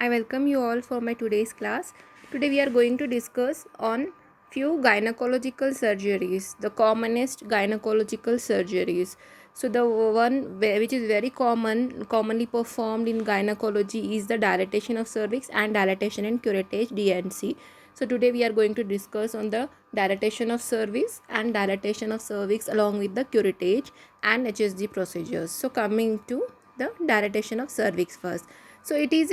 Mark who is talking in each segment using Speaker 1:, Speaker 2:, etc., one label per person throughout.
Speaker 1: I welcome you all for my today's class. Today we are going to discuss on few gynecological surgeries, the commonest gynecological surgeries. So the one which is very commonly performed in gynecology is the dilatation of cervix and dilatation and curettage (DNC). So today we are going to discuss on the dilatation of cervix and dilatation of cervix along with the curettage and HSG procedures. So coming to the dilatation of cervix first. So it is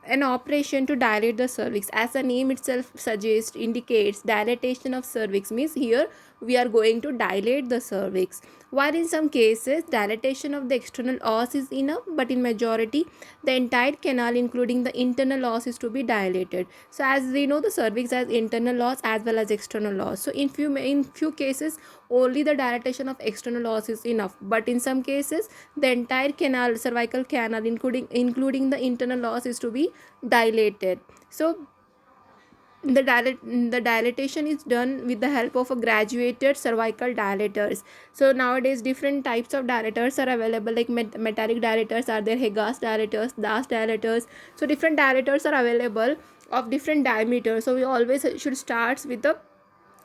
Speaker 1: an operation to dilate the cervix. As the name itself suggests, indicates dilatation of cervix means here we are going to dilate the cervix. While in some cases dilatation of the external os is enough, but in majority the entire canal including the internal os is to be dilated. So as we know, the cervix has internal os as well as external os. So in few cases only the dilatation of external os is enough, but in some cases the entire canal, cervical canal including the internal os is to be dilated. So the dilatation is done with the help of a graduated cervical dilators. So nowadays different types of dilators are available, like metallic dilators are there, Hegas dilators, Das dilators. So different dilators are available of different diameters. So we always should start with the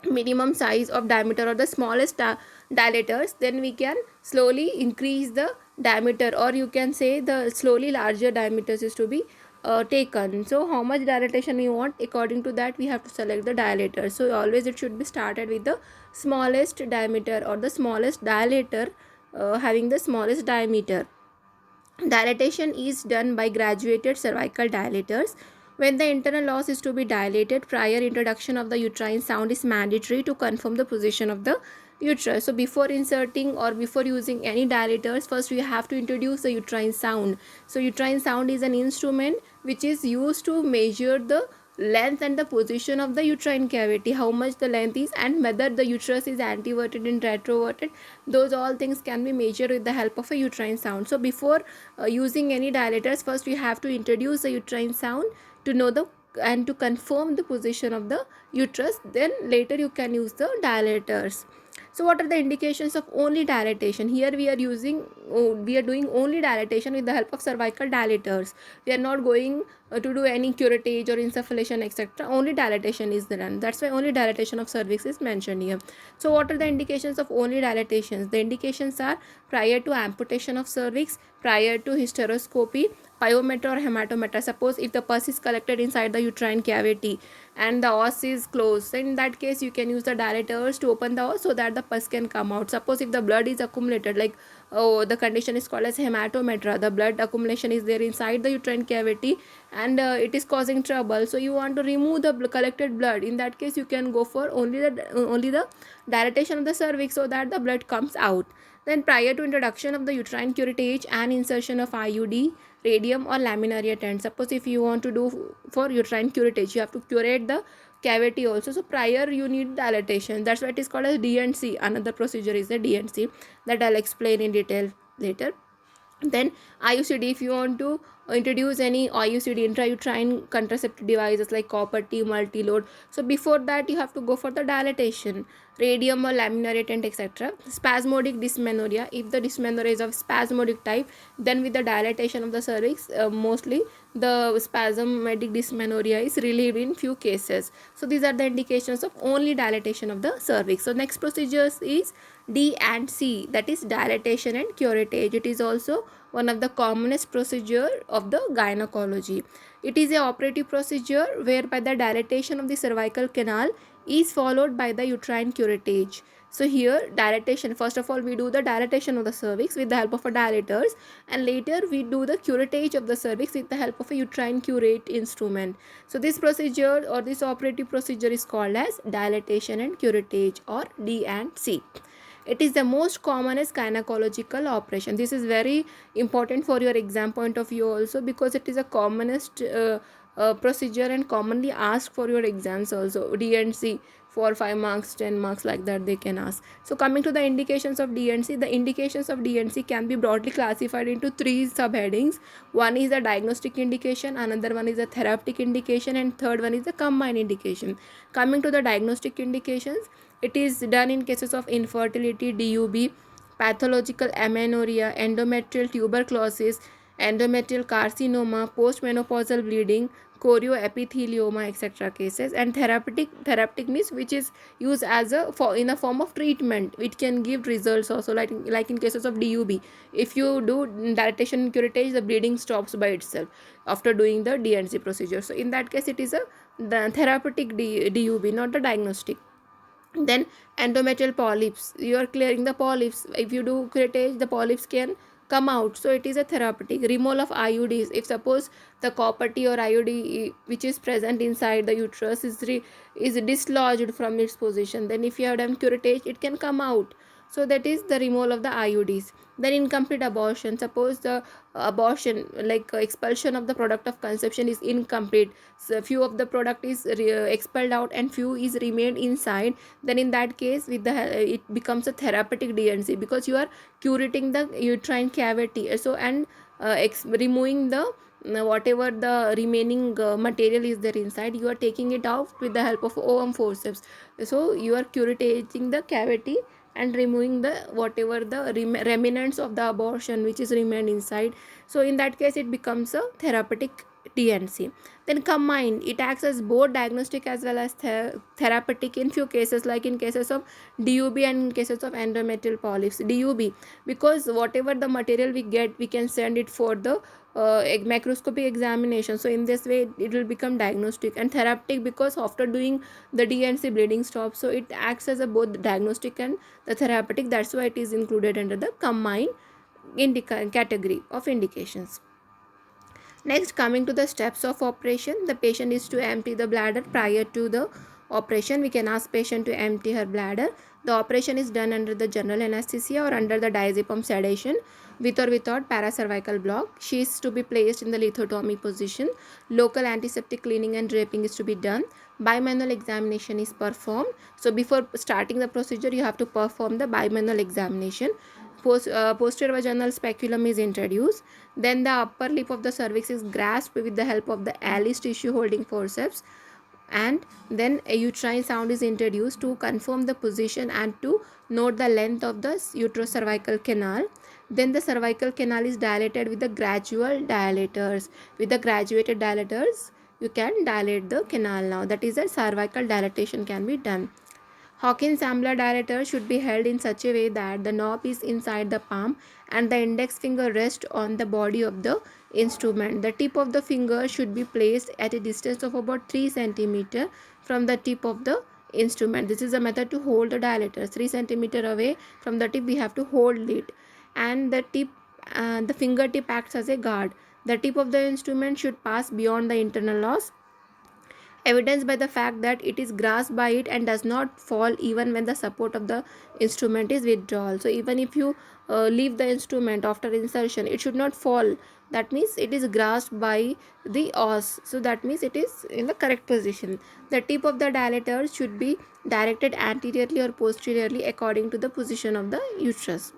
Speaker 1: minimum size of diameter or the smallest dilators, then we can slowly increase the diameter, or you can say the slowly larger diameters is to be taken. So how much dilatation we want, according to that we have to select the dilator. So always it should be started with the smallest diameter or the smallest dilator having the smallest diameter. Dilatation is done by graduated cervical dilators. When the internal os is to be dilated, prior introduction of the uterine sound is mandatory to confirm the position of the uterus. So before inserting or before using any dilators, first we have to introduce the uterine sound. So uterine sound is an instrument which is used to measure the length and the position of the uterine cavity, how much the length is and whether the uterus is anteverted and retroverted. Those all things can be measured with the help of a uterine sound. So before using any dilators, first we have to introduce the uterine sound to know the and to confirm the position of the uterus, then later you can use the dilators. So what are the indications of only dilatation? Here we are doing only dilatation with the help of cervical dilators. We are not going to do any curettage or insufflation, etc. Only dilatation is done. That's why only dilatation of cervix is mentioned here. So what are the indications of only dilatations? The indications are prior to amputation of cervix, prior to hysteroscopy, pyometra or hematometra. Suppose if the pus is collected inside the uterine cavity and the os is closed, in that case you can use the dilators to open the os so that the pus can come out. Suppose if the blood is accumulated, like the condition is called as hematometra, the blood accumulation is there inside the uterine cavity and it is causing trouble, so you want to remove the collected blood. In that case you can go for only the dilatation of the cervix so that the blood comes out. Then prior to introduction of the uterine curettage and insertion of IUD, radium or laminaria tent. Suppose if you want to do for uterine curettage, you have to curate the cavity also. So prior you need dilatation. That's why it is called as DNC. Another procedure is the DNC that I'll explain in detail later. Then IUCD, if you want to introduce any IUCD, intrauterine contraceptive devices like copper T, multi-load. So before that you have to go for the dilatation, radium or laminary tent, etc. Spasmodic dysmenorrhea, if the dysmenorrhea is of spasmodic type, then with the dilatation of the cervix, mostly the spasmodic dysmenorrhea is relieved in few cases. So these are the indications of only dilatation of the cervix. So next procedures is D and C, that is dilatation and curettage. It is also one of the commonest procedure of the gynecology. It is a operative procedure whereby the dilatation of the cervical canal is followed by the uterine curettage. So here dilatation, first of all we do the dilatation of the cervix with the help of a dilators, and later we do the curettage of the cervix with the help of a uterine curate instrument. So this procedure or this operative procedure is called as dilatation and curettage, or D and C. It is the most commonest gynecological operation. This is very important for your exam point of view also, because it is a commonest procedure and commonly asked for your exams also. D and C for 5 marks, 10 marks, like that they can ask. So coming to the indications of D and C, the indications of D and C can be broadly classified into 3 subheadings. One is the diagnostic indication, another one is the therapeutic indication, and third one is the combined indication. Coming to the diagnostic indications, it is done in cases of infertility, DUB, pathological amenorrhea, endometrial tuberculosis, endometrial carcinoma, postmenopausal bleeding, chorioepithelioma, etc. cases. And therapeutic means which is used as a for in a form of treatment. It can give results also, like in cases of DUB. If you do dilatation and curettage, the bleeding stops by itself after doing the DNC procedure. So in that case, it is a the therapeutic DUB, not the diagnostic. Then endometrial polyps, you are clearing the polyps. If you do curettage, the polyps can come out, so it is a therapeutic. Removal of IUDs, if suppose the copper T or IUD which is present inside the uterus is dislodged from its position, then if you have done curettage, it can come out. So that is the removal of the IUDs. Then incomplete abortion, suppose the abortion, like expulsion of the product of conception is incomplete, so few of the product is expelled out and few is remained inside, then in that case with the it becomes a therapeutic DNC, because you are curating the uterine cavity. So and removing the whatever the remaining material is there inside, you are taking it out with the help of OM forceps. So you are curating the cavity and removing the whatever the remnants of the abortion which is remained inside. So in that case, it becomes a therapeutic DNC. Then combined, it acts as both diagnostic as well as therapeutic in few cases, like in cases of DUB and in cases of endometrial polyps. DUB, because whatever the material we get, we can send it for the microscopic examination. So in this way, it will become diagnostic. And therapeutic, because after doing the DNC, bleeding stops. So it acts as a both diagnostic and the therapeutic. That's why it is included under the combined category of indications. Next, coming to the steps of operation, the patient is to empty the bladder prior to the operation. We can ask patient to empty her bladder. The operation is done under the general anesthesia or under the diazepam sedation, with or without paracervical block. She is to be placed in the lithotomy position. Local antiseptic cleaning and draping is to be done. Bimanual examination is performed. So before starting the procedure, you have to perform the bimanual examination. Posterior vaginal speculum is introduced. Then the upper lip of the cervix is grasped with the help of the Alice tissue holding forceps. And then a uterine sound is introduced to confirm the position and to note the length of the uterocervical canal. Then the cervical canal is dilated with the gradual dilators. With the graduated dilators, you can dilate the canal now. That is, a cervical dilatation can be done. Hawkins-Ambler dilator should be held in such a way that the knob is inside the palm and the index finger rests on the body of the instrument. The tip of the finger should be placed at a distance of about 3 cm from the tip of the instrument. This is a method to hold the dilator. 3 cm away from the tip, we have to hold it. And the fingertip acts as a guard. The tip of the instrument should pass beyond the internal os, evidenced by the fact that it is grasped by it and does not fall even when the support of the instrument is withdrawn. So even if you leave the instrument after insertion, it should not fall. That means it is grasped by the os. So that means it is in the correct position. The tip of the dilator should be directed anteriorly or posteriorly according to the position of the uterus.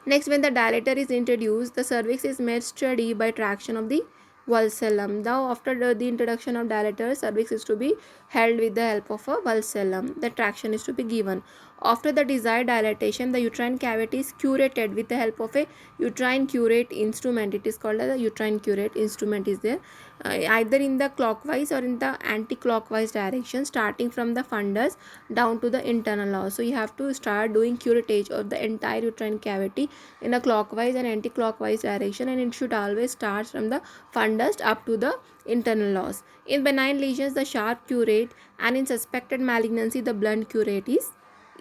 Speaker 1: Next, when the dilator is introduced, the cervix is made steady by traction of the valsellum. Now, after the introduction of dilator, cervix is to be held with the help of a valsellum. The traction is to be given. After the desired dilatation, the uterine cavity is curated with the help of a uterine curate instrument. It is called as a uterine curate instrument is there. Either in the clockwise or in the anti-clockwise direction, starting from the fundus down to the internal os. So you have to start doing curettage of the entire uterine cavity in a clockwise and anti-clockwise direction, and it should always start from the fundus up to the internal os. In benign lesions, the sharp curate, and in suspected malignancy, the blunt curate is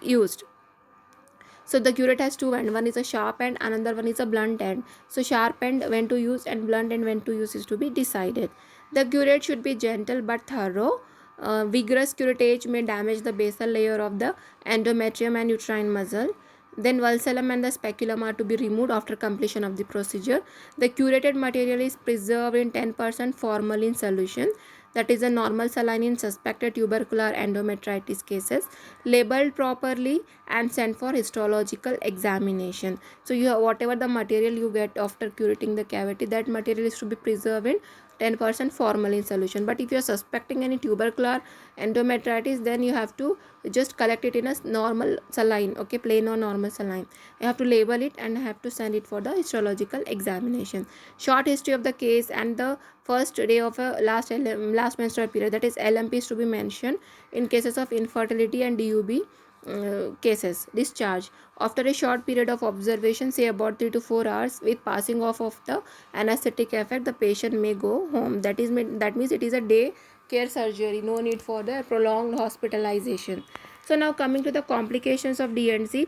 Speaker 1: used. So the curate has two ends. One is a sharp end, another one is a blunt end. So sharp end when to use and blunt end when to use is to be decided. The curate should be gentle but thorough. Vigorous curettage may damage the basal layer of the endometrium and uterine muscle. Then valsellum and the speculum are to be removed after completion of the procedure. The curated material is preserved in 10% formalin solution, that is a normal saline in suspected tubercular endometritis cases, labeled properly and sent for histological examination. So you have whatever the material you get after curating the cavity, that material is to be preserved in 10% formalin solution. But if you are suspecting any tubercular endometritis, then you have to just collect it in a normal saline, okay, plain or normal saline. You have to label it and have to send it for the histological examination. Short history of the case and the first day of a last menstrual period, that is LMP, is to be mentioned in cases of infertility and DUB cases. Discharge after a short period of observation, say about 3 to 4 hours, with passing off of the anesthetic effect, the patient may go home. That means it is a day care surgery, no need for the prolonged hospitalization. So now coming to the complications of DNC.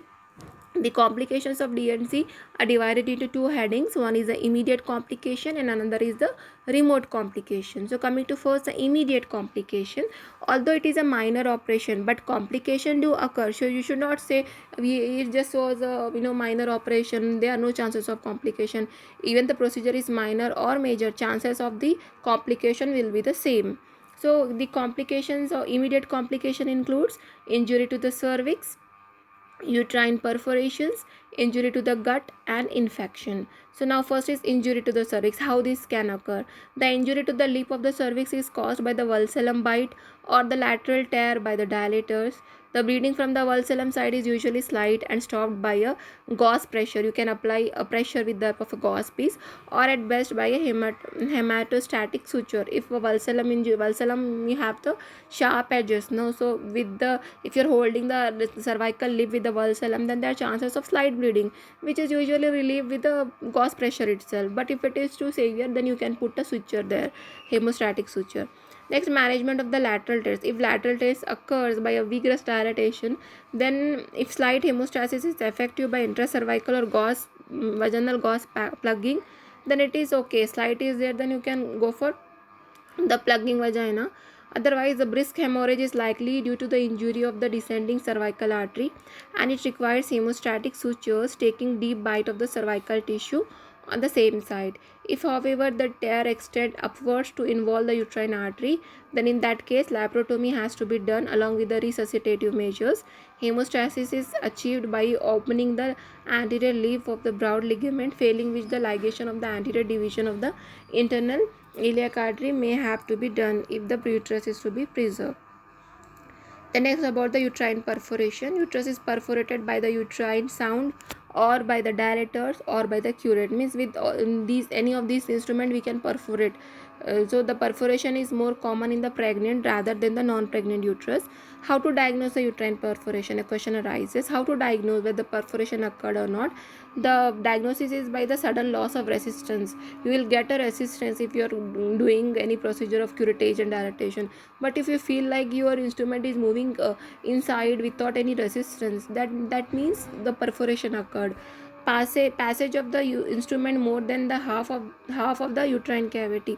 Speaker 1: The complications of DNC are divided into two headings. One is the immediate complication and another is the remote complication. So coming to first the immediate complication, although it is a minor operation, but complication do occur. So you should not say it just was a minor operation, there are no chances of complication. Even the procedure is minor or major, chances of the complication will be the same. So the complications or immediate complication includes injury to the cervix, uterine perforations, injury to the gut, and infection. So now first is injury to the cervix. How this can occur? The injury to the lip of the cervix is caused by the valsellum bite or the lateral tear by the dilators. The bleeding from the valsellum side is usually slight and stopped by a gauze pressure. You can apply a pressure with the help of a gauze piece, or at best by a hematostatic suture. If a valsellum injury, valsellum you have the sharp edges, no, so with the, if you're holding the cervical lip with the valsellum, then there are chances of slight bleeding, which is usually relieved with the gauze pressure itself. But if it is too severe, then you can put a suture there, hemostatic suture. Next, management of the lateral tears. If lateral tears occurs by a vigorous dilatation, then if slight hemostasis is effective by intracervical or gauze, vaginal gauze plugging, then it is okay. Slight is there, then you can go for the plugging vagina. Otherwise, the brisk hemorrhage is likely due to the injury of the descending cervical artery, and it requires hemostatic sutures taking deep bite of the cervical tissue on the same side. If, however, the tear extends upwards to involve the uterine artery, then in that case, laparotomy has to be done along with the resuscitative measures. Hemostasis is achieved by opening the anterior leaf of the broad ligament, failing which the ligation of the anterior division of the internal iliac artery may have to be done if the uterus is to be preserved. The next about the uterine perforation. Uterus is perforated by the uterine sound or by the dilators or by the curate. Means with these, any of these instruments we can perforate. So the perforation is more common in the pregnant rather than the non-pregnant uterus. How to diagnose the uterine perforation? A question arises. How to diagnose whether the perforation occurred or not? The diagnosis is by the sudden loss of resistance. You will get a resistance if you are doing any procedure of curettage and dilatation. But if you feel like your instrument is moving inside without any resistance, that means the perforation occurred. Passage of the instrument more than the half of the uterine cavity.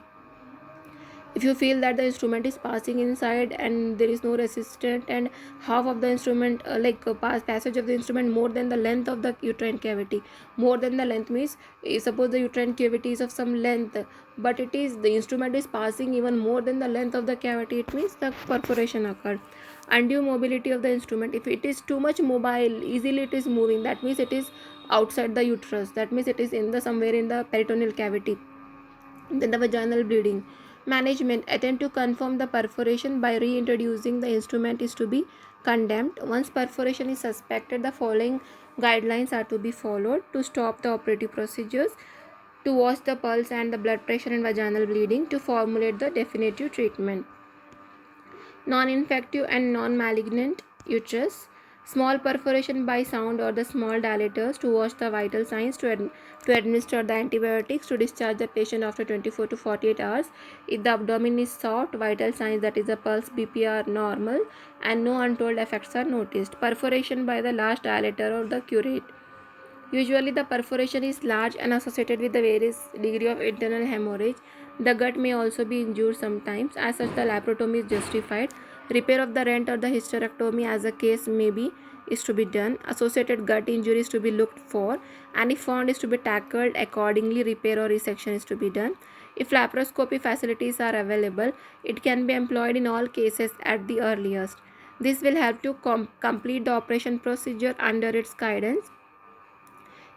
Speaker 1: If you feel that the instrument is passing inside and there is no resistance, and half of the instrument passage of the instrument more than the length of the uterine cavity. More than the length means, suppose the uterine cavity is of some length, but it is, the instrument is passing even more than the length of the cavity, it means the perforation occurred. Undue mobility of the instrument. If it is too much mobile, easily it is moving, that means it is outside the uterus, that means it is in the somewhere in the peritoneal cavity. Then the vaginal bleeding. Management. Attempt to confirm the perforation by reintroducing the instrument is to be condemned. Once perforation is suspected, the following guidelines are to be followed to stop the operative procedures, to watch the pulse and the blood pressure and vaginal bleeding, to formulate the definitive treatment. Non-infective and non-malignant uterus. Small perforation by sound or the small dilators, to watch the vital signs, to administer the antibiotics, to discharge the patient after 24 to 48 hours. If the abdomen is soft, vital signs, that is the pulse, BP, are normal and no untold effects are noticed. Perforation by the large dilator or the curate. Usually the perforation is large and associated with the various degree of internal hemorrhage. The gut may also be injured sometimes. As such, the laparotomy is justified. Repair of the rent or the hysterectomy, as the case may be, is to be done. Associated gut injury is to be looked for, and if found, is to be tackled accordingly. Repair or resection is to be done. If laparoscopy facilities are available, it can be employed in all cases at the earliest. This will help to complete the operation procedure under its guidance.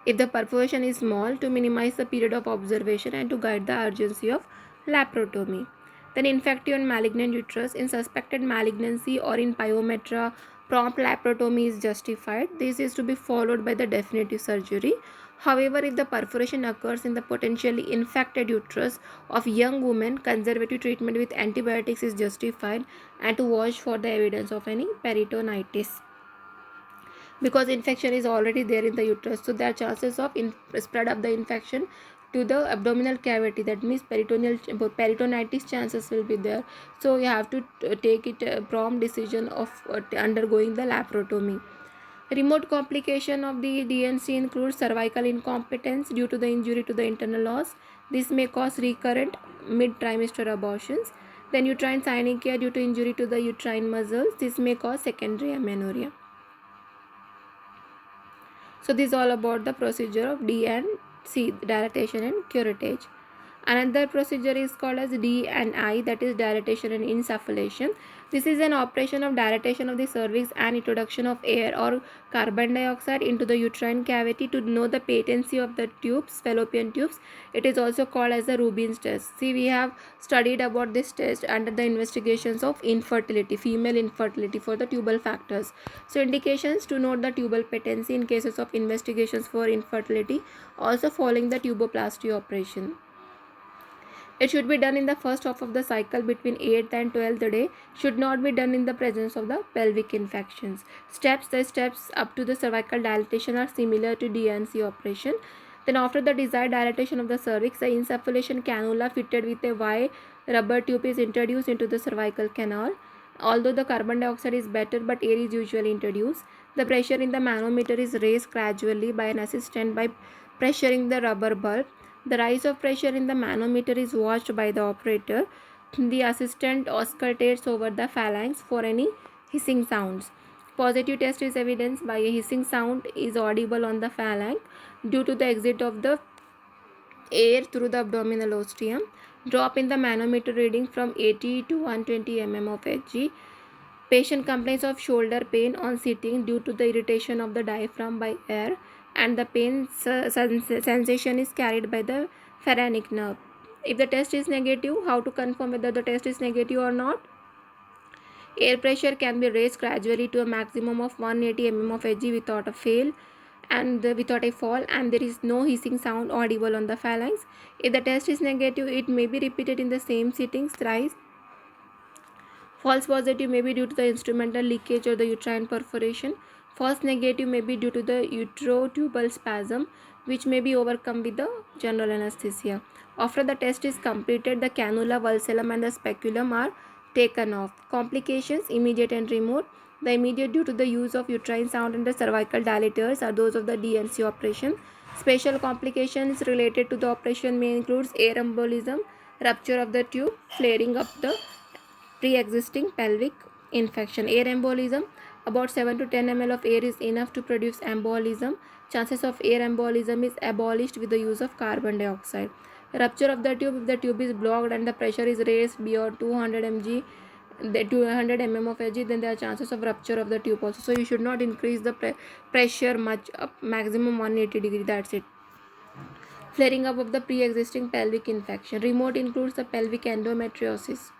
Speaker 1: If the perforation is small, to minimize the period of observation and to guide the urgency of laparotomy. Then infective and malignant uterus. In suspected malignancy or in pyometra, prompt laparotomy is justified. This is to be followed by the definitive surgery. However, if the perforation occurs in the potentially infected uterus of young women, conservative treatment with antibiotics is justified, and to watch for the evidence of any peritonitis, because infection is already there in the uterus, so there are chances of spread of the infection to the abdominal cavity. That means peritonitis chances will be there. So you have to take it prompt decision of undergoing the laparotomy. Remote complication of the DNC includes cervical incompetence due to the injury to the internal os. This may cause recurrent mid-trimester abortions. Then uterine synechia due to injury to the uterine muscles. This may cause secondary amenorrhea. So this is all about the procedure of D and C, dilatation and curettage. Another procedure is called as D and I, that is dilatation and insufflation. This is an operation of dilatation of the cervix and introduction of air or carbon dioxide into the uterine cavity to know the patency of the tubes, fallopian tubes. It is also called as the Rubin's test. See, we have studied about this test under the investigations of infertility, female infertility for the tubal factors. So indications to note the tubal patency in cases of investigations for infertility, also following the tuboplasty operation. It should be done in the first half of the cycle between 8th and 12th day. Should not be done in the presence of the pelvic infections. The steps up to the cervical dilatation are similar to DNC operation. Then after the desired dilatation of the cervix, the insufflation cannula fitted with a Y rubber tube is introduced into the cervical canal. Although the carbon dioxide is better, but air is usually introduced. The pressure in the manometer is raised gradually by an assistant by pressuring the rubber bulb. The rise of pressure in the manometer is watched by the operator. The assistant auscultates over the phalanx for any hissing sounds. Positive test is evidenced by a hissing sound is audible on the phalanx due to the exit of the air through the abdominal ostium. Drop in the manometer reading from 80 to 120 mm of Hg. Patient complains of shoulder pain on sitting due to the irritation of the diaphragm by air, and the pain sensation is carried by the pharynx nerve. If the test is negative, how to confirm whether the test is negative or not? Air pressure can be raised gradually to a maximum of 180 mm of Hg without a fall, and there is no hissing sound audible on the phalanx. If the test is negative, it may be repeated in the same sittings thrice. False positive may be due to the instrumental leakage or the uterine perforation. False negative may be due to the uterotubal spasm, which may be overcome with the general anesthesia. After the test is completed, the cannula, valsellum and the speculum are taken off. Complications, immediate and remote. The immediate due to the use of uterine sound and the cervical dilators are those of the DNC operation. Special complications related to the operation may include air embolism, rupture of the tube, flaring up the pre-existing pelvic infection. Air embolism, about 7 to 10 ml of air is enough to produce embolism. Chances of air embolism is abolished with the use of carbon dioxide. Rupture of the tube, if the tube is blocked and the pressure is raised beyond 200 mg, the 200 mm of Hg, then there are chances of rupture of the tube also. So you should not increase the pressure much up, maximum 180 degree, that's it. Flaring up of the pre-existing pelvic infection. Remote includes the pelvic endometriosis.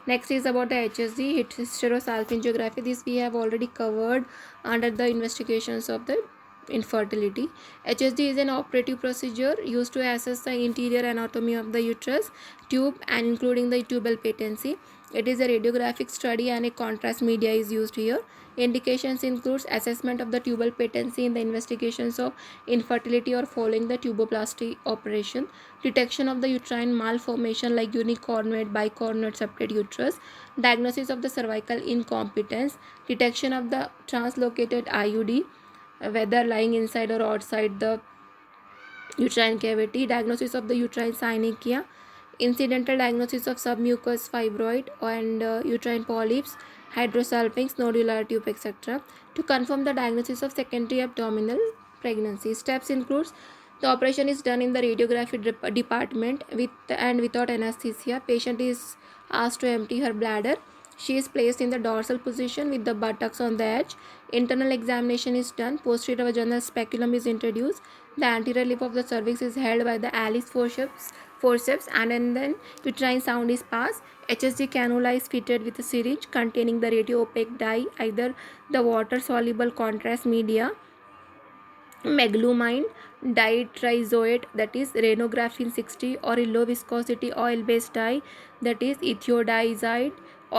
Speaker 1: Next is about the HSG, hysterosalpingography. This we have already covered under the investigations of the infertility. HSG is an operative procedure used to assess the interior anatomy of the uterus tube and including the tubal patency. It is a radiographic study and a contrast media is used here. Indications includes assessment of the tubal patency in the investigations of infertility or following the tuboplasty operation, detection of the uterine malformation like unicornuate, bicornuate, septate uterus, diagnosis of the cervical incompetence, detection of the translocated IUD, whether lying inside or outside the uterine cavity, diagnosis of the uterine synechia, incidental diagnosis of submucous fibroid and uterine polyps, hydrosalpinx, nodular tube, etc. To confirm the diagnosis of secondary abdominal pregnancy. Steps includes the operation is done in the radiography department with and without anesthesia. Patient is asked to empty her bladder. She is placed in the dorsal position with the buttocks on the edge. Internal examination is done. Posterior vaginal speculum is introduced. The anterior lip of the cervix is held by the Alice forceps forceps, and then uterine sound is passed. HSG cannula is fitted with a syringe containing the radio-opaque dye, either the water-soluble contrast media, meglumine, ditrizoate, that is renographene 60, or a low viscosity oil-based dye, that is ethiodiazide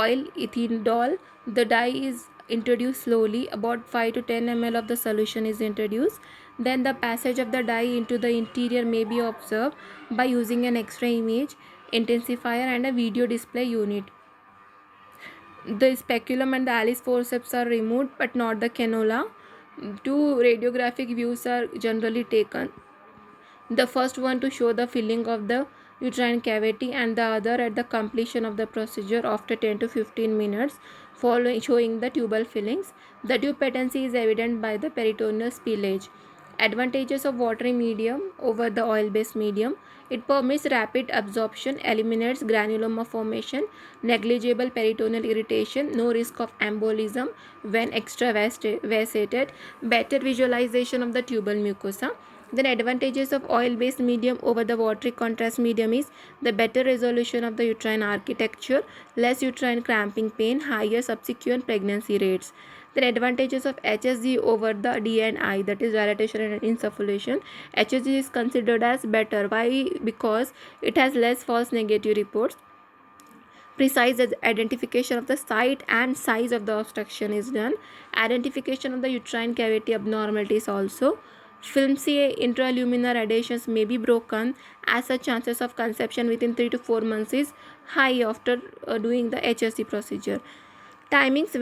Speaker 1: oil ethanol. The dye is introduced slowly, about 5 to 10 ml of the solution is introduced. Then the passage of the dye into the interior may be observed by using an X-ray image intensifier and a video display unit. The speculum and the Alice forceps are removed, but not the cannula. Two radiographic views are generally taken. The first one to show the filling of the uterine cavity, and the other at the completion of the procedure after 10 to 15 minutes following, showing the tubal fillings. The tube patency is evident by the peritoneal spillage. Advantages of watery medium over the oil-based medium: it permits rapid absorption, eliminates granuloma formation, negligible peritoneal irritation, no risk of embolism when extravasated, better visualization of the tubal mucosa. Then advantages of oil-based medium over the watery contrast medium is the better resolution of the uterine architecture, less uterine cramping pain, higher subsequent pregnancy rates. The advantages of HSG over the D&I, that is dilatation and insufflation. HSG is considered as better. Why? Because it has less false negative reports. Precise identification of the site and size of the obstruction is done. Identification of the uterine cavity abnormalities also. Filmy intraluminal adhesions may be broken, as such chances of conception within 3 to 4 months is high after doing the HSG procedure. Timings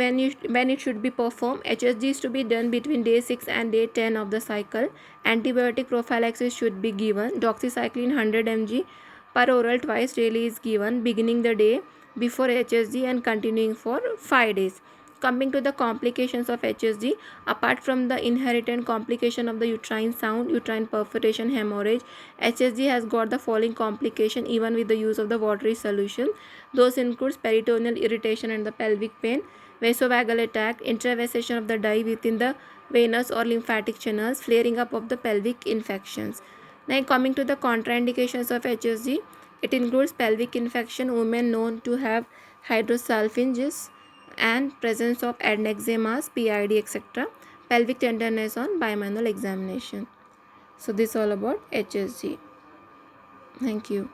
Speaker 1: when it should be performed: HSG is to be done between day 6 and day 10 of the cycle. Antibiotic prophylaxis should be given. Doxycycline 100 mg per oral twice daily is given, beginning the day before HSG and continuing for 5 days. Coming to the complications of HSG, apart from the inherent complication of the uterine sound, uterine perforation, hemorrhage, HSG has got the following complication even with the use of the watery solution. Those includes peritoneal irritation and the pelvic pain, vasovagal attack, intravasation of the dye within the venous or lymphatic channels, flaring up of the pelvic infections. Now coming to the contraindications of HSG, it includes pelvic infection, women known to have hydrosalpinges, and presence of adnexemas, PID, etc. Pelvic tenderness on bimanual examination. So this is all about HSG. Thank you.